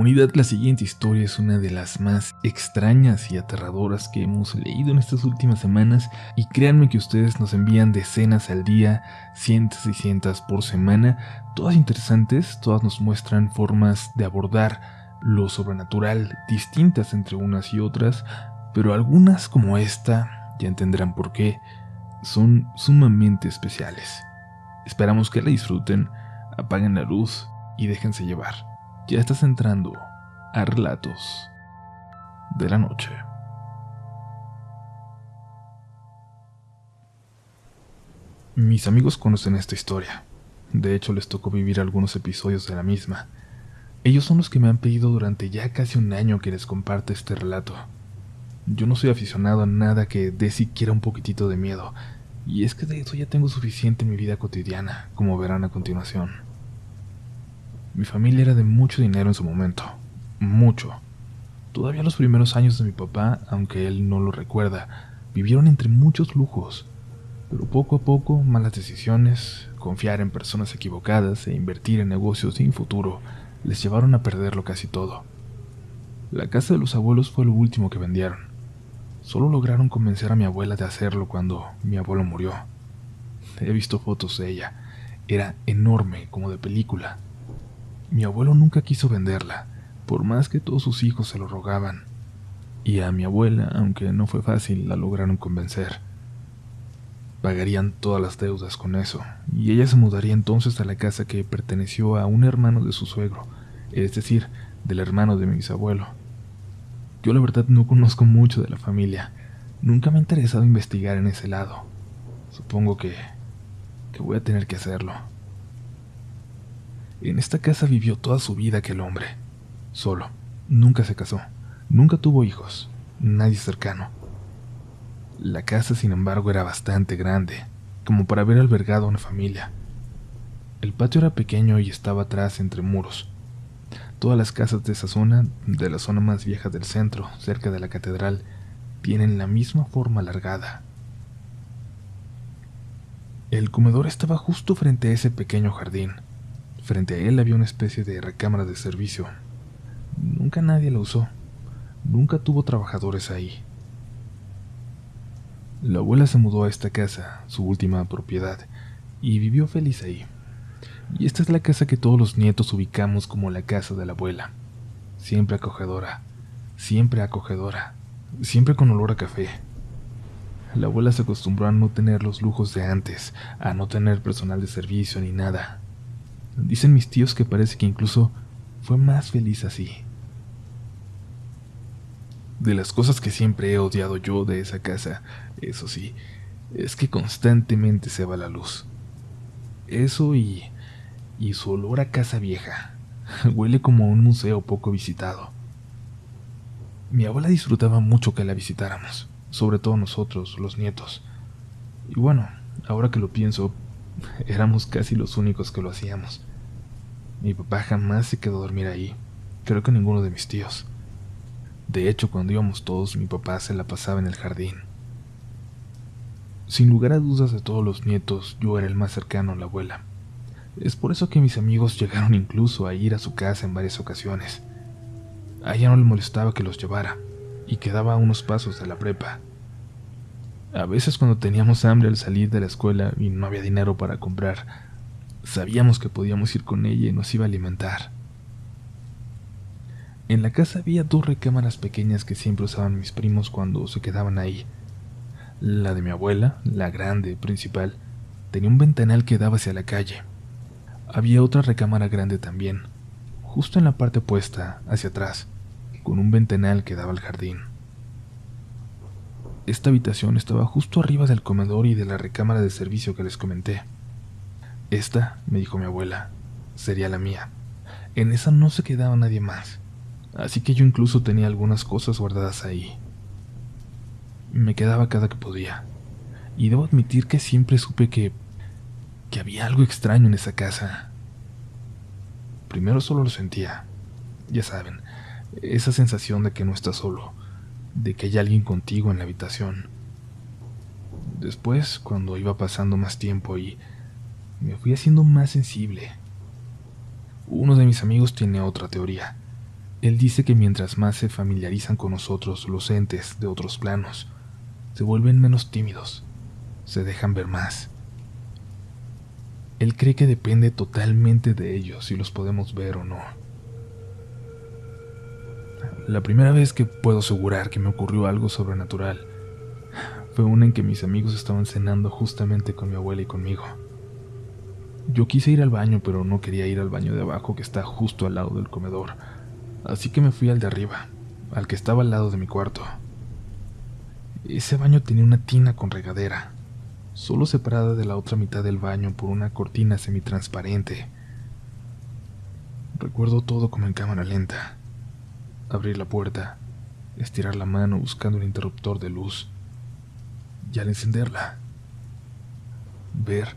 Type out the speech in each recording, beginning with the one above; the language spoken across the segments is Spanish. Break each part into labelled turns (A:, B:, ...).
A: Comunidad, la siguiente historia es una de las más extrañas y aterradoras que hemos leído en estas últimas semanas, y créanme que ustedes nos envían decenas al día, cientos y cientos por semana, todas interesantes, todas nos muestran formas de abordar lo sobrenatural distintas entre unas y otras, pero algunas como esta, ya entenderán por qué, son sumamente especiales. Esperamos que la disfruten, apaguen la luz y déjense llevar. Ya estás entrando a Relatos de la Noche. Mis amigos conocen esta historia. De hecho, les tocó vivir algunos episodios de la misma. Ellos son los que me han pedido durante ya casi un año que les comparte este relato. Yo no soy aficionado a nada que dé siquiera un poquitito de miedo, y es que de eso ya tengo suficiente en mi vida cotidiana, como verán a continuación. Mi familia era de mucho dinero en su momento, mucho. Todavía los primeros años de mi papá, aunque él no lo recuerda, vivieron entre muchos lujos, pero poco a poco malas decisiones, confiar en personas equivocadas e invertir en negocios sin futuro les llevaron a perderlo casi todo. La casa de los abuelos fue lo último que vendieron. Solo lograron convencer a mi abuela de hacerlo cuando mi abuelo murió. He visto fotos de ella. Era enorme, como de película. Mi abuelo nunca quiso venderla, por más que todos sus hijos se lo rogaban. Y a mi abuela, aunque no fue fácil, la lograron convencer. Pagarían todas las deudas con eso, y ella se mudaría entonces a la casa que perteneció a un hermano de su suegro, es decir, del hermano de mi bisabuelo. Yo la verdad no conozco mucho de la familia, nunca me ha interesado investigar en ese lado. Supongo que voy a tener que hacerlo. En esta casa vivió toda su vida aquel hombre, solo, nunca se casó, nunca tuvo hijos, nadie cercano. La casa, sin embargo, era bastante grande, como para haber albergado a una familia. El patio era pequeño y estaba atrás entre muros. Todas las casas de esa zona, de la zona más vieja del centro, cerca de la catedral, tienen la misma forma alargada. El comedor estaba justo frente a ese pequeño jardín. Frente a él había una especie de recámara de servicio. Nunca nadie la usó. Nunca tuvo trabajadores ahí. La abuela se mudó a esta casa, su última propiedad, y vivió feliz ahí. Y esta es la casa que todos los nietos ubicamos como la casa de la abuela. Siempre acogedora, siempre con olor a café. La abuela se acostumbró a no tener los lujos de antes, a no tener personal de servicio ni nada. Dicen mis tíos que parece que incluso fue más feliz así. De las cosas que siempre he odiado yo de esa casa, eso sí, es que constantemente se va la luz. Eso y su olor a casa vieja. Huele como a un museo poco visitado. Mi abuela disfrutaba mucho que la visitáramos, sobre todo nosotros, los nietos. Y bueno, ahora que lo pienso, éramos casi los únicos que lo hacíamos. Mi papá jamás se quedó a dormir ahí, creo que ninguno de mis tíos. De hecho, cuando íbamos todos, mi papá se la pasaba en el jardín. Sin lugar a dudas, de todos los nietos, yo era el más cercano a la abuela. Es por eso que mis amigos llegaron incluso a ir a su casa en varias ocasiones. A ella no le molestaba que los llevara, y quedaba a unos pasos de la prepa. A veces cuando teníamos hambre al salir de la escuela y no había dinero para comprar, sabíamos que podíamos ir con ella y nos iba a alimentar. En la casa había 2 recámaras pequeñas que siempre usaban mis primos cuando se quedaban ahí. La de mi abuela, la grande, principal, tenía un ventanal que daba hacia la calle. Había otra recámara grande también, justo en la parte opuesta, hacia atrás, con un ventanal que daba al jardín. Esta habitación estaba justo arriba del comedor y de la recámara de servicio que les comenté. Esta, me dijo mi abuela, sería la mía. En esa no se quedaba nadie más, así que yo incluso tenía algunas cosas guardadas ahí. Me quedaba cada que podía, y debo admitir que siempre supe que había algo extraño en esa casa. Primero solo lo sentía, ya saben, esa sensación de que no estás solo, de que hay alguien contigo en la habitación. Después, cuando iba pasando más tiempo y me fui haciendo más sensible. Uno de mis amigos tiene otra teoría. Él dice que mientras más se familiarizan con nosotros los entes de otros planos, se vuelven menos tímidos, se dejan ver más. Él cree que depende totalmente de ellos si los podemos ver o no. La primera vez que puedo asegurar que me ocurrió algo sobrenatural fue una en que mis amigos estaban cenando justamente con mi abuela y conmigo. Yo quise ir al baño, pero no quería ir al baño de abajo que está justo al lado del comedor, así que me fui al de arriba, al que estaba al lado de mi cuarto. Ese baño tenía una tina con regadera, solo separada de la otra mitad del baño por una cortina semitransparente. Recuerdo todo como en cámara lenta. Abrir la puerta, estirar la mano buscando el interruptor de luz, y al encenderla, ver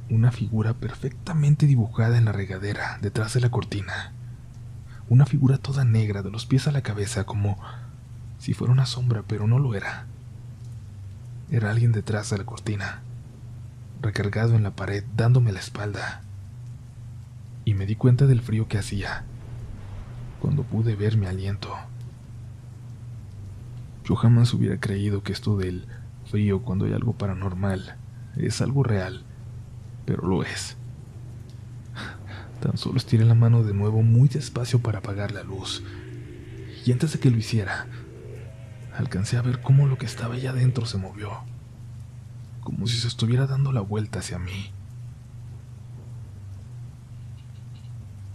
A: una figura perfectamente dibujada en la regadera detrás de la cortina. Una figura toda negra de los pies a la cabeza, como si fuera una sombra, pero no lo era. Era alguien detrás de la cortina, recargado en la pared, dándome la espalda. Y me di cuenta del frío que hacía cuando pude ver mi aliento. Yo jamás hubiera creído que esto del frío cuando hay algo paranormal es algo real, pero lo es. Tan solo estiré la mano de nuevo muy despacio para apagar la luz, y antes de que lo hiciera, alcancé a ver cómo lo que estaba allá adentro se movió, como si se estuviera dando la vuelta hacia mí.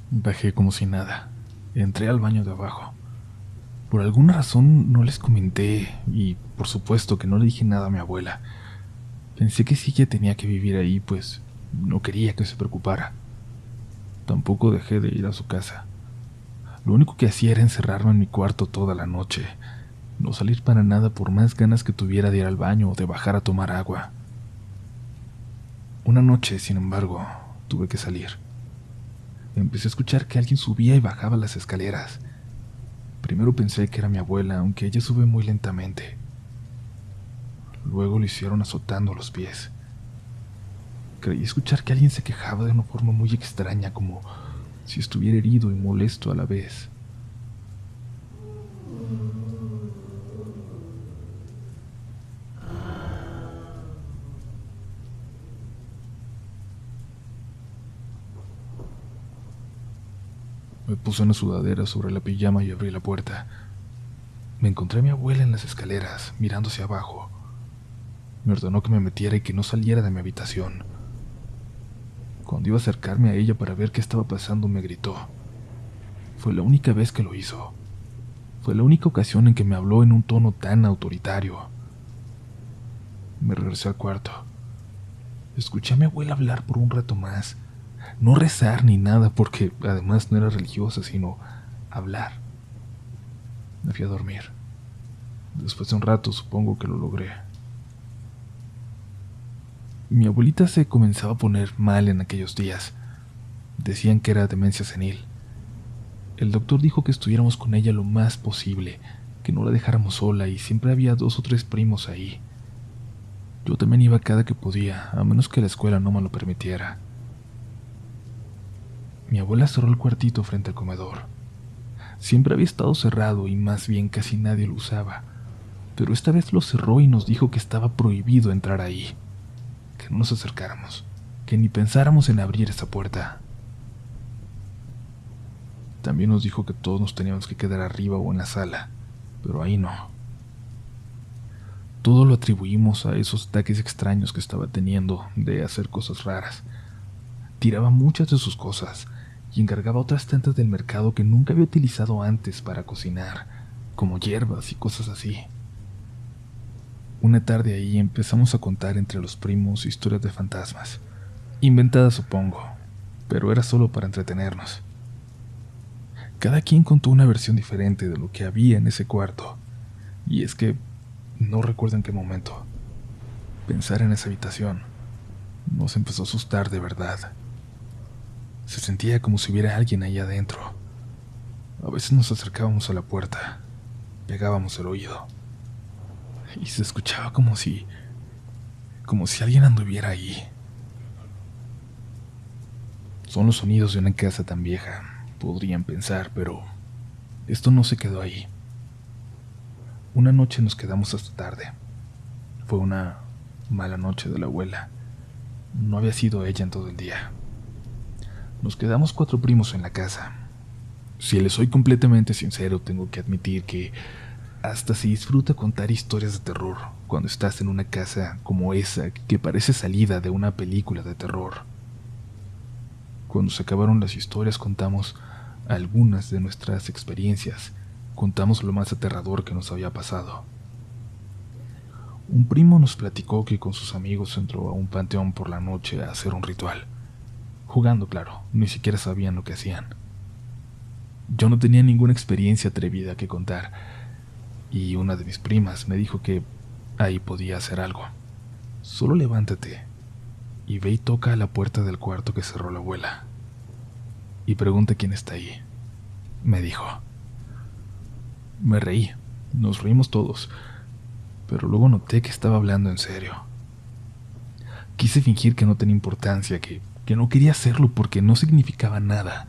A: Bajé como si nada, entré al baño de abajo. Por alguna razón no les comenté, y por supuesto que no le dije nada a mi abuela. Pensé que sí que tenía que vivir ahí, pues no quería que se preocupara. Tampoco dejé de ir a su casa. Lo único que hacía era encerrarme en mi cuarto toda la noche, no salir para nada por más ganas que tuviera de ir al baño o de bajar a tomar agua. Una noche, sin embargo, tuve que salir. Empecé a escuchar que alguien subía y bajaba las escaleras. Primero pensé que era mi abuela, aunque ella sube muy lentamente. Luego lo hicieron azotando los pies. Creí escuchar que alguien se quejaba de una forma muy extraña, como si estuviera herido y molesto a la vez. Me puse una sudadera sobre la pijama y abrí la puerta. Me encontré a mi abuela en las escaleras, mirando hacia abajo. Me ordenó que me metiera y que no saliera de mi habitación. Cuando iba a acercarme a ella para ver qué estaba pasando, me gritó. Fue la única vez que lo hizo. Fue la única ocasión en que me habló en un tono tan autoritario. Me regresé al cuarto. Escuché a mi abuela hablar por un rato más. No rezar ni nada, porque además no era religiosa, sino hablar. Me fui a dormir. Después de un rato supongo que lo logré. Mi abuelita se comenzaba a poner mal en aquellos días. Decían que era demencia senil. El doctor dijo que estuviéramos con ella lo más posible, que no la dejáramos sola, y siempre había 2 o 3 primos ahí. Yo también iba cada que podía, a menos que la escuela no me lo permitiera. Mi abuela cerró el cuartito frente al comedor. Siempre había estado cerrado y más bien casi nadie lo usaba, pero esta vez lo cerró y nos dijo que estaba prohibido entrar ahí, que no nos acercáramos, que ni pensáramos en abrir esa puerta. También nos dijo que todos nos teníamos que quedar arriba o en la sala, pero ahí no. Todo lo atribuimos a esos ataques extraños que estaba teniendo de hacer cosas raras. Tiraba muchas de sus cosas y encargaba otras tantas del mercado que nunca había utilizado antes para cocinar, como hierbas y cosas así. Una tarde ahí empezamos a contar entre los primos historias de fantasmas, inventadas supongo, pero era solo para entretenernos. Cada quien contó una versión diferente de lo que había en ese cuarto, y es que no recuerdo en qué momento. Pensar en esa habitación nos empezó a asustar de verdad. Se sentía como si hubiera alguien ahí adentro. A veces nos acercábamos a la puerta, pegábamos el oído, y se escuchaba como si alguien anduviera ahí. Son los sonidos de una casa tan vieja, podrían pensar, pero Esto no se quedó ahí. Una noche nos quedamos hasta tarde. Fue una mala noche de la abuela. No había sido ella en todo el día. Nos quedamos 4 primos en la casa. Si les soy completamente sincero, tengo que admitir que hasta se disfruta contar historias de terror cuando estás en una casa como esa que parece salida de una película de terror. Cuando se acabaron las historias contamos algunas de nuestras experiencias, contamos lo más aterrador que nos había pasado. Un primo nos platicó que con sus amigos entró a un panteón por la noche a hacer un ritual. Jugando, claro, ni siquiera sabían lo que hacían. Yo no tenía ninguna experiencia atrevida que contar, y una de mis primas me dijo que ahí podía hacer algo. Solo levántate y ve y toca a la puerta del cuarto que cerró la abuela. Y pregunta quién está ahí, me dijo. Me reí, nos reímos todos, pero luego noté que estaba hablando en serio. Quise fingir que no tenía importancia, que no quería hacerlo porque no significaba nada,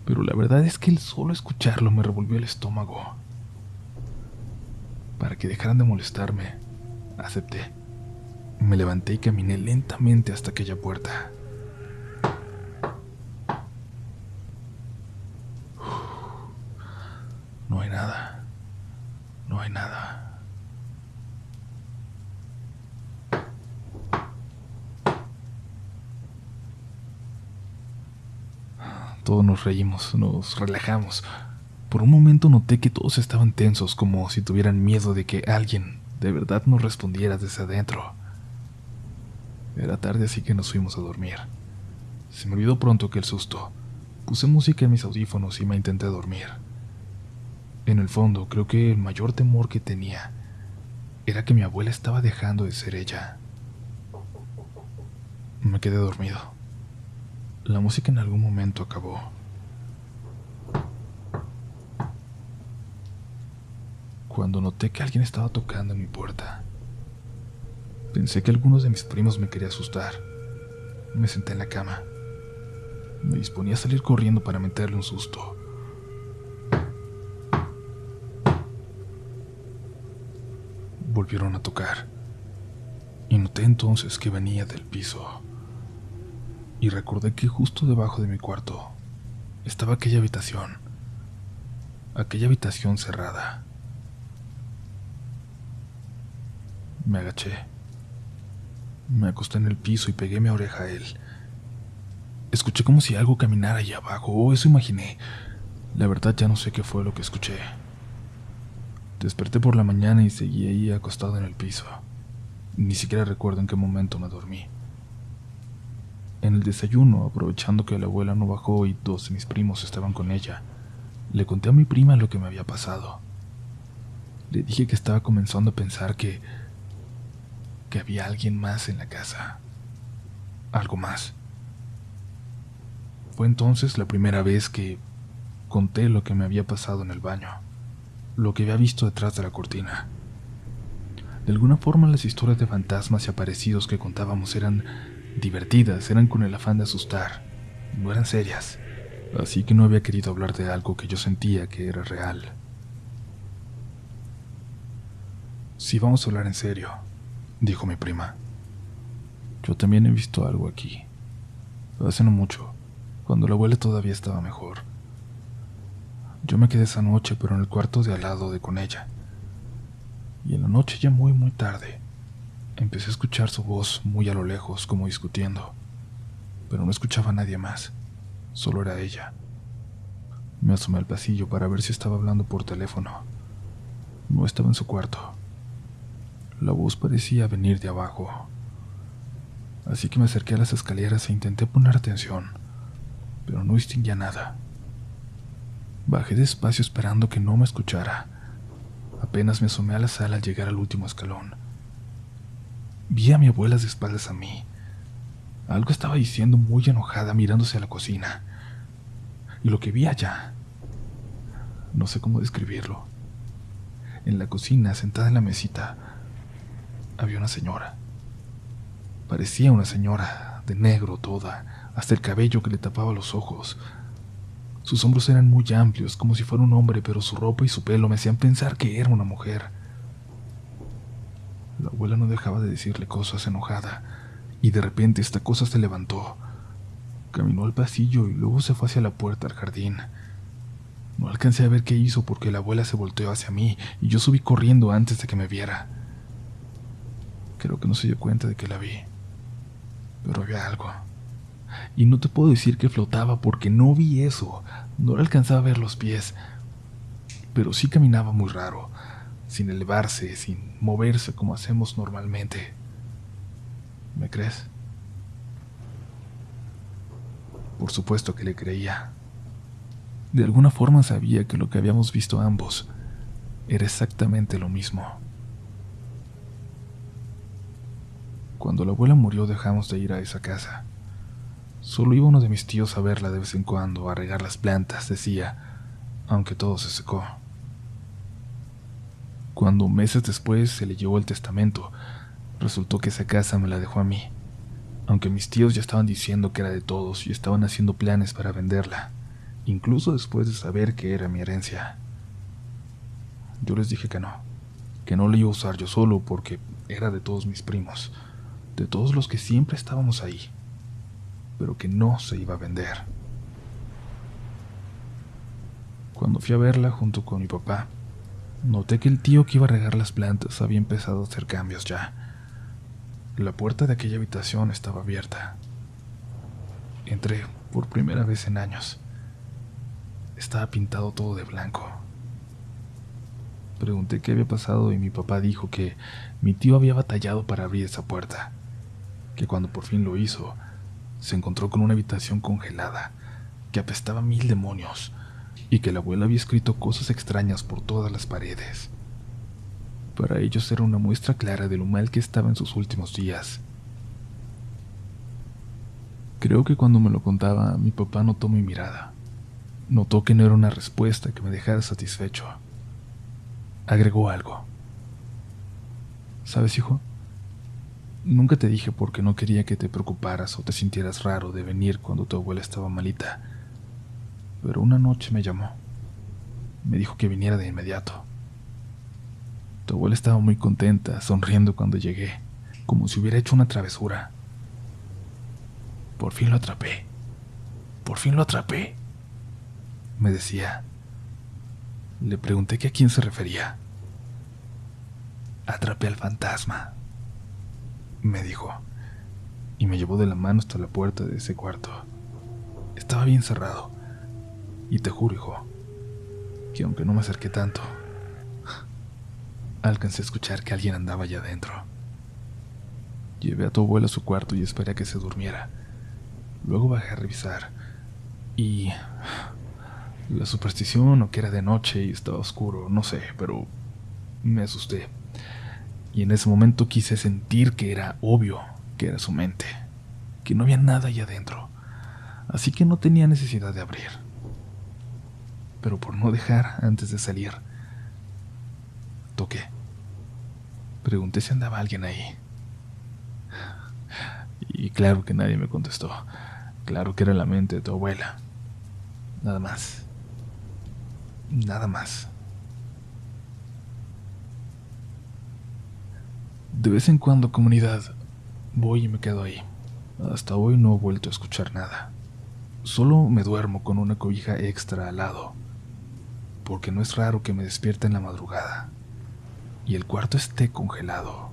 A: pero la verdad es que el solo escucharlo me revolvió el estómago. Para que dejaran de molestarme, acepté. Me levanté y caminé lentamente hasta aquella puerta. No hay nada. No hay nada. Todos nos reímos, nos relajamos. Por un momento noté que todos estaban tensos, como si tuvieran miedo de que alguien de verdad nos respondiera desde adentro. Era tarde, así que nos fuimos a dormir. Se me olvidó pronto aquel susto. Puse música en mis audífonos y me intenté dormir. En el fondo, creo que el mayor temor que tenía era que mi abuela estaba dejando de ser ella. Me quedé dormido. La música en algún momento acabó. Cuando noté que alguien estaba tocando en mi puerta, pensé que algunos de mis primos me querían asustar. Me senté en la cama. Me disponía a salir corriendo para meterle un susto. Volvieron a tocar, y noté entonces que venía del piso. Y recordé que justo debajo de mi cuarto estaba aquella habitación cerrada. Me agaché, me acosté en el piso y pegué mi oreja a él. Escuché como si algo caminara allá abajo, o eso imaginé. La verdad ya no sé qué fue lo que escuché. Desperté por la mañana y seguí ahí acostado en el piso. Ni siquiera recuerdo en qué momento me dormí. En el desayuno, aprovechando que la abuela no bajó y 2 de mis primos estaban con ella, le conté a mi prima lo que me había pasado. Le dije que estaba comenzando a pensar que había alguien más en la casa. Algo más. Fue entonces la primera vez que conté lo que me había pasado en el baño, lo que había visto detrás de la cortina. De alguna forma las historias de fantasmas y aparecidos que contábamos eran divertidas, eran con el afán de asustar, no eran serias, así que no había querido hablar de algo que yo sentía que era real. Sí, vamos a hablar en serio, dijo mi prima. Yo también he visto algo aquí, hace no mucho, cuando la abuela todavía estaba mejor. Yo me quedé esa noche, pero en el cuarto de al lado de con ella. Y en la noche, ya muy tarde, empecé a escuchar su voz muy a lo lejos, como discutiendo, pero no escuchaba a nadie más, solo era ella. Me asomé al pasillo para ver si estaba hablando por teléfono. No estaba en su cuarto. La voz parecía venir de abajo, así que me acerqué a las escaleras e intenté poner atención, pero no distinguía nada. Bajé despacio esperando que no me escuchara. Apenas me asomé a la sala al llegar al último escalón. Vi a mi abuela de espaldas a mí. Algo estaba diciendo muy enojada mirándose a la cocina. Y lo que vi allá, no sé cómo describirlo. En la cocina, sentada en la mesita, había una señora. Parecía una señora, de negro toda, hasta el cabello que le tapaba los ojos. Sus hombros eran muy amplios, como si fuera un hombre, pero su ropa y su pelo me hacían pensar que era una mujer. La abuela no dejaba de decirle cosas enojada, y de repente esta cosa se levantó. Caminó al pasillo y luego se fue hacia la puerta al jardín. No alcancé a ver qué hizo porque la abuela se volteó hacia mí y yo subí corriendo antes de que me viera. Creo que no se dio cuenta de que la vi, pero había algo. Y no te puedo decir que flotaba porque no vi eso, no le alcanzaba a ver los pies, pero sí caminaba muy raro, sin elevarse, sin moverse como hacemos normalmente. ¿Me crees? Por supuesto que le creía. De alguna forma sabía que lo que habíamos visto ambos era exactamente lo mismo. Cuando la abuela murió dejamos de ir a esa casa. Solo iba uno de mis tíos a verla de vez en cuando, a regar las plantas, decía, aunque todo se secó. Cuando meses después se le llevó el testamento, resultó que esa casa me la dejó a mí, aunque mis tíos ya estaban diciendo que era de todos y estaban haciendo planes para venderla, incluso después de saber que era mi herencia. Yo les dije que no la iba a usar yo solo porque era de todos mis primos, de todos los que siempre estábamos ahí, pero que no se iba a vender. Cuando fui a verla junto con mi papá, noté que el tío que iba a regar las plantas había empezado a hacer cambios ya. La puerta de aquella habitación estaba abierta. Entré por primera vez en años. Estaba pintado todo de blanco. Pregunté qué había pasado y mi papá dijo que mi tío había batallado para abrir esa puerta, que cuando por fin lo hizo, se encontró con una habitación congelada, que apestaba 1000 demonios, y que la abuela había escrito cosas extrañas por todas las paredes. Para ellos era una muestra clara de lo mal que estaba en sus últimos días. Creo que cuando me lo contaba, mi papá notó mi mirada. Notó que no era una respuesta que me dejara satisfecho. Agregó algo. ¿Sabes, hijo? Nunca te dije porque no quería que te preocuparas o te sintieras raro de venir cuando tu abuela estaba malita. Pero una noche me llamó. Me dijo que viniera de inmediato. Tu abuela estaba muy contenta, sonriendo cuando llegué, como si hubiera hecho una travesura. Por fin lo atrapé. Por fin lo atrapé, me decía. Le pregunté que a quién se refería. Atrapé al fantasma, me dijo, y me llevó de la mano hasta la puerta de ese cuarto. Estaba bien cerrado, y te juro, hijo, que aunque no me acerqué tanto, alcancé a escuchar que alguien andaba allá adentro. Llevé a tu abuela a su cuarto y esperé a que se durmiera. Luego bajé a revisar, y la superstición o que era de noche y estaba oscuro, no sé, pero me asusté. Y en ese momento quise sentir que era obvio, que era su mente, que no había nada allá adentro, así que no tenía necesidad de abrir. Pero por no dejar antes de salir, toqué. Pregunté si andaba alguien ahí. Y claro que nadie me contestó. Claro que era la mente de tu abuela. Nada más. Nada más. De vez en cuando, comunidad, voy y me quedo ahí. Hasta hoy no he vuelto a escuchar nada. Solo me duermo con una cobija extra al lado, porque no es raro que me despierte en la madrugada y el cuarto esté congelado.